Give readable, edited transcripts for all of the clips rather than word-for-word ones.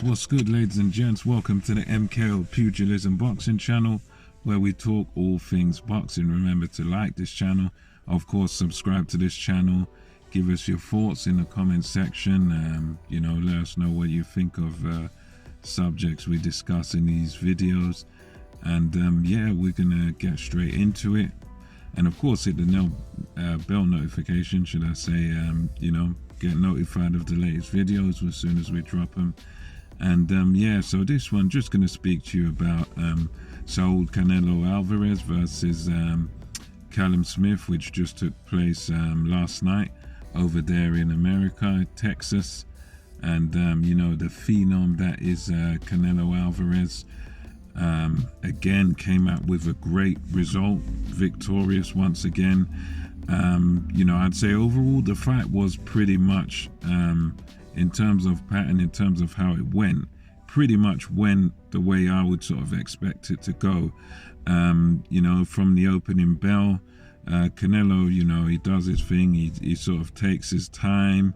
What's good, ladies and gents? Welcome to the MKO Pugilism Boxing channel, where we talk all things boxing. Remember to like this channel, of course subscribe to this channel, give us your thoughts in the comment section. Let us know what you think of subjects we discuss in these videos. And we're gonna get straight into it. And of course, hit the bell notification, should I say, get notified of the latest videos as soon as we drop them. And so this one, just going to speak to you about Saul Canelo Alvarez versus Callum Smith, which just took place last night over there in America, Texas. And, the phenom that is Canelo Alvarez, again came out with a great result, victorious once again. I'd say overall the fight was pretty much, in terms of pattern, in terms of how it went, pretty much went the way I would sort of expect it to go. From the opening bell, Canelo, he does his thing, he sort of takes his time.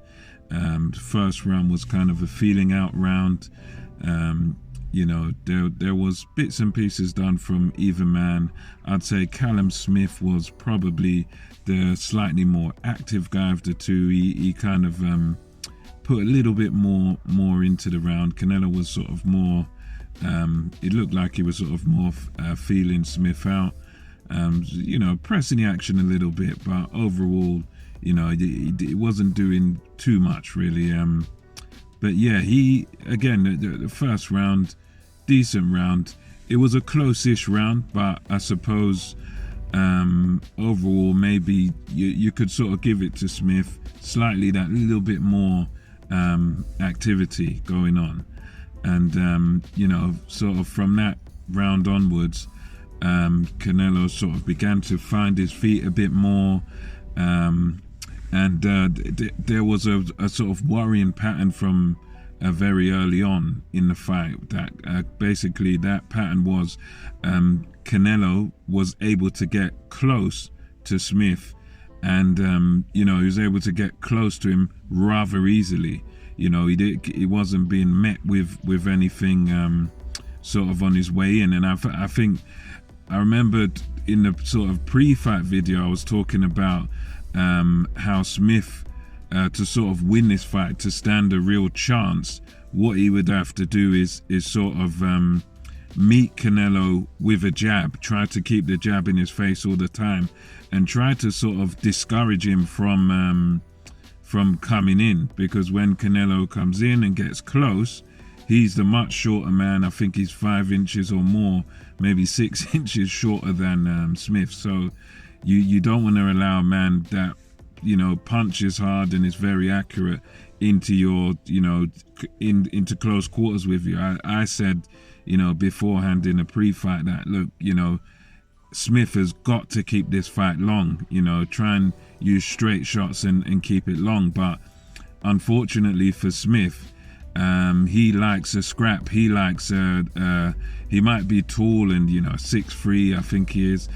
The first round was kind of a feeling out round. There was bits and pieces done from either man. I'd say Callum Smith was probably the slightly more active guy of the two. He kind of put a little bit more into the round. Canelo was sort of more, it looked like he was sort of more feeling Smith out, pressing the action a little bit, but overall, he wasn't doing too much really. But yeah, the first round, decent round. It was a close-ish round, but I suppose overall maybe you could sort of give it to Smith, slightly that little bit more activity going on. And sort of from that round onwards, Canelo sort of began to find his feet a bit more. There was a sort of worrying pattern from very early on in the fight, that basically that pattern was Canelo was able to get close to Smith, and he was able to get close to him rather easily. He wasn't being met with anything sort of on his way in. And I think I remembered in the sort of pre-fight video I was talking about how Smith, to sort of win this fight, to stand a real chance, what he would have to do is sort of meet Canelo with a jab, try to keep the jab in his face all the time, and try to sort of discourage him from coming in, because when Canelo comes in and gets close, he's the much shorter man. I think he's 5 inches or more, maybe 6 inches shorter than Smith. So you don't want to allow a man that punches hard and is very accurate into your into close quarters with you. I said beforehand in a pre-fight that, look, Smith has got to keep this fight long, try and use straight shots and keep it long. But unfortunately for Smith, he likes a scrap. He likes he might be tall and 6'3", I think he is,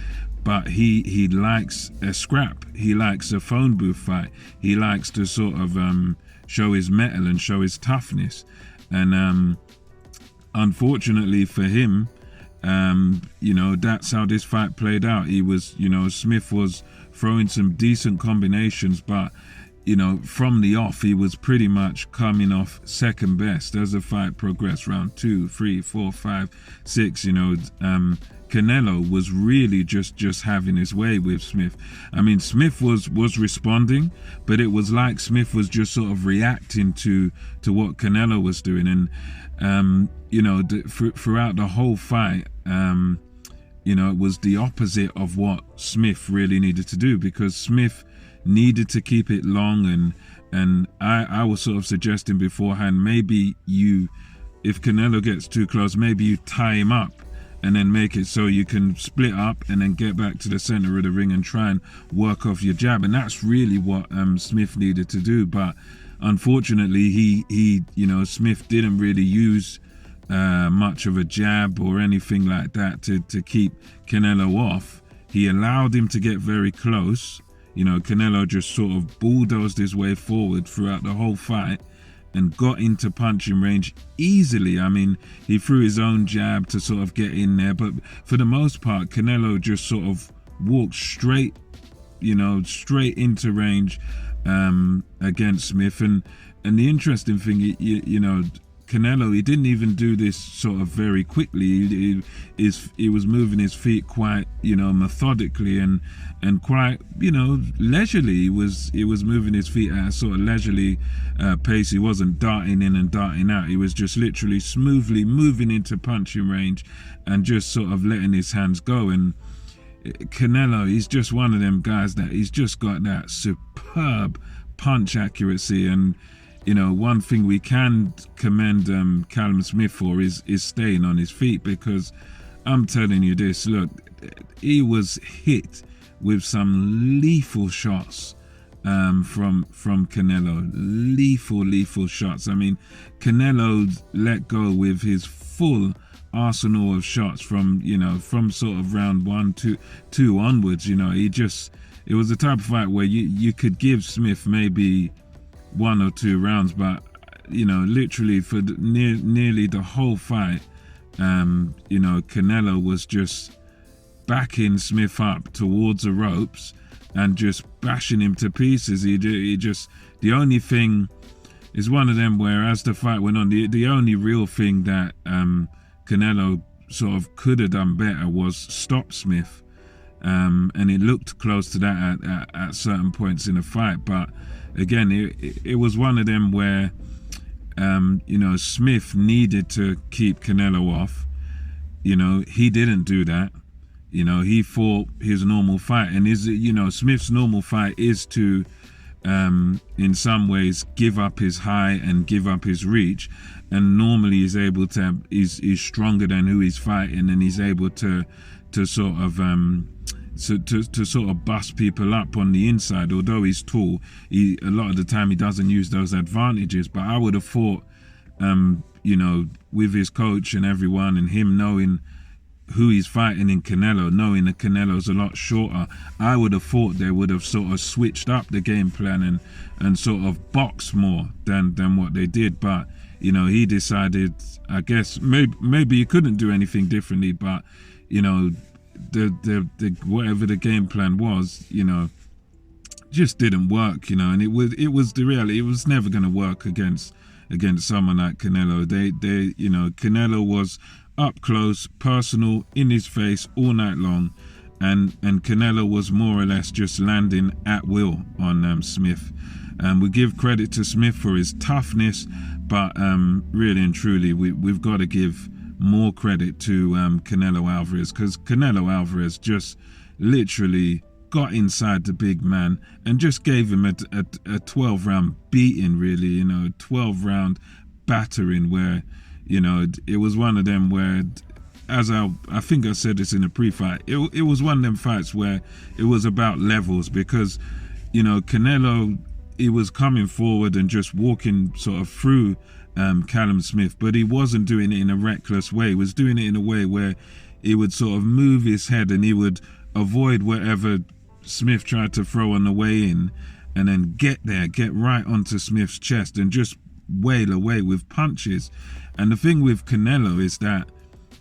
but he likes a scrap. He likes a phone booth fight. He likes to sort of show his mettle and show his toughness. And unfortunately for him, that's how this fight played out. He was, Smith was throwing some decent combinations, but from the off, he was pretty much coming off second best as the fight progressed. Round 2, 3, 4, 5, 6, Canelo was really just having his way with Smith. I mean, Smith was responding, but it was like Smith was just sort of reacting to what Canelo was doing. And throughout the whole fight, it was the opposite of what Smith really needed to do, because Smith needed to keep it long. And I was sort of suggesting beforehand, maybe if Canelo gets too close, maybe you tie him up and then make it so you can split up and then get back to the center of the ring and try and work off your jab. And that's really what Smith needed to do. But unfortunately, Smith didn't really use much of a jab or anything like that to keep Canelo off. He allowed him to get very close. Canelo just sort of bulldozed his way forward throughout the whole fight. and got into punching range easily. I mean, he threw his own jab to sort of get in there, but for the most part, Canelo just sort of walked straight, straight into range against Smith. And the interesting thing, Canelo, he didn't even do this sort of very quickly. He was moving his feet quite, methodically and quite, leisurely. He was moving his feet at a sort of leisurely pace. He wasn't darting in and darting out. He was just literally smoothly moving into punching range and just sort of letting his hands go. And Canelo, he's just one of them guys that he's just got that superb punch accuracy. And one thing we can commend Callum Smith for is staying on his feet, because I'm telling you this, look, he was hit with some lethal shots from Canelo. Lethal shots. I mean, Canelo let go with his full arsenal of shots from sort of round 1, 2 onwards. It was the type of fight where you could give Smith maybe 1 or 2 rounds, but literally for nearly the whole fight, Canelo was just backing Smith up towards the ropes and just bashing him to pieces. He just, the only thing is one of them where, as the fight went on, the only real thing that Canelo sort of could have done better was stop Smith, and it looked close to that at certain points in the fight. But again, it was one of them where Smith needed to keep Canelo off. He didn't do that. He fought his normal fight, and Smith's normal fight is to in some ways give up his high and give up his reach, and normally he's able to he's stronger than who he's fighting, and he's able to sort of to sort of bust people up on the inside. Although he's tall, a lot of the time he doesn't use those advantages. But I would have thought, with his coach and everyone, and him knowing who he's fighting in Canelo, knowing that Canelo's a lot shorter, I would have thought they would have sort of switched up the game plan and sort of boxed more than what they did. But he decided, I guess maybe he couldn't do anything differently, but the whatever the game plan was, just didn't work, and it was the reality. It was never going to work against someone like Canelo. Canelo was up close, personal, in his face all night long, and Canelo was more or less just landing at will on Smith. We give credit to Smith for his toughness, but really and truly, we've got to give more credit to Canelo Alvarez, because Canelo Alvarez just literally got inside the big man and just gave him a 12-round beating, really, 12-round battering, where it was one of them where, as I think I said this in a pre-fight, it was one of them fights where it was about levels, because Canelo, he was coming forward and just walking sort of through Callum Smith, but he wasn't doing it in a reckless way. He was doing it in a way where he would sort of move his head and he would avoid whatever Smith tried to throw on the way in, and then get right onto Smith's chest and just wail away with punches. And the thing with Canelo is that,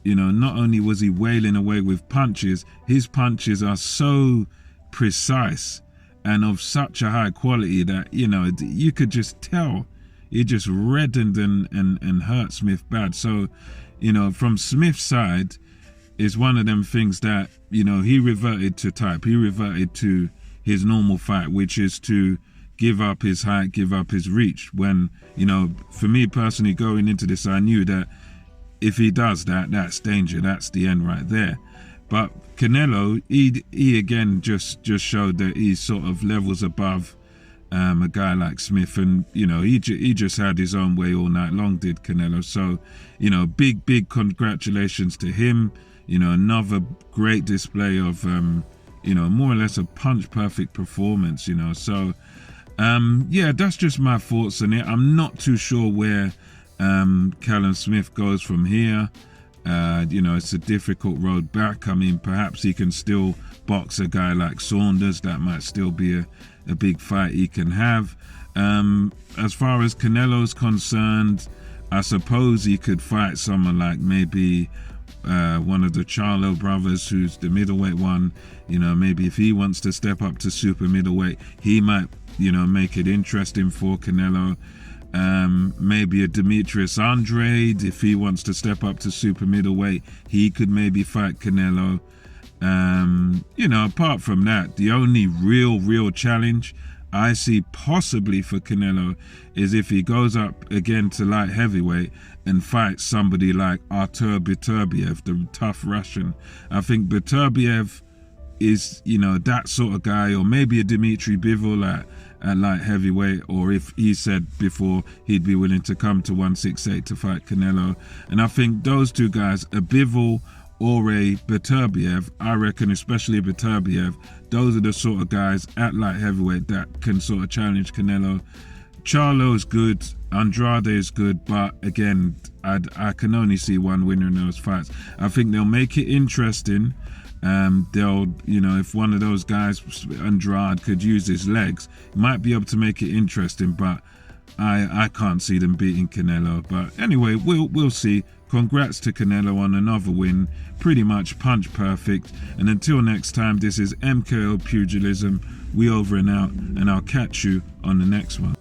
not only was he wailing away with punches, his punches are so precise and of such a high quality that, you could just tell it just reddened and hurt Smith bad. So, from Smith's side, is one of them things that, he reverted to type. He reverted to his normal fight, which is to give up his height, give up his reach. When, for me personally, going into this, I knew that if he does that, that's danger. That's the end right there. But Canelo, he again just showed that he's sort of levels above a guy like Smith, and he just had his own way all night long, did Canelo. So big congratulations to him. Another great display of more or less a punch perfect performance. So that's just my thoughts on it. I'm not too sure where Callum Smith goes from here. It's a difficult road back. I mean, perhaps he can still box a guy like Saunders. That might still be a big fight he can have. As far as Canelo's concerned, I suppose he could fight someone like maybe one of the Charlo brothers, who's the middleweight one. Maybe if he wants to step up to super middleweight, he might, make it interesting for Canelo. Maybe a Demetrius Andrade, if he wants to step up to super middleweight, he could maybe fight Canelo. Apart from that, the only real challenge I see possibly for Canelo is if he goes up again to light heavyweight and fights somebody like Artur Beterbiev, the tough Russian. I think Beterbiev is, that sort of guy, or maybe a Dmitry Bivol at light heavyweight, or if he said before he'd be willing to come to 168 to fight Canelo. And I think those two guys, a Bivol or a Beterbiev, I reckon, especially Beterbiev, those are the sort of guys at light heavyweight that can sort of challenge Canelo. Charlo is good, Andrade is good, but again, I can only see one winner in those fights. I think they'll make it interesting. They'll, if one of those guys, Andrade, could use his legs, might be able to make it interesting, but I can't see them beating Canelo. But anyway, we'll see. Congrats to Canelo on another win, pretty much punch perfect. And until next time, this is MKO Pugilism. We over and out, and I'll catch you on the next one.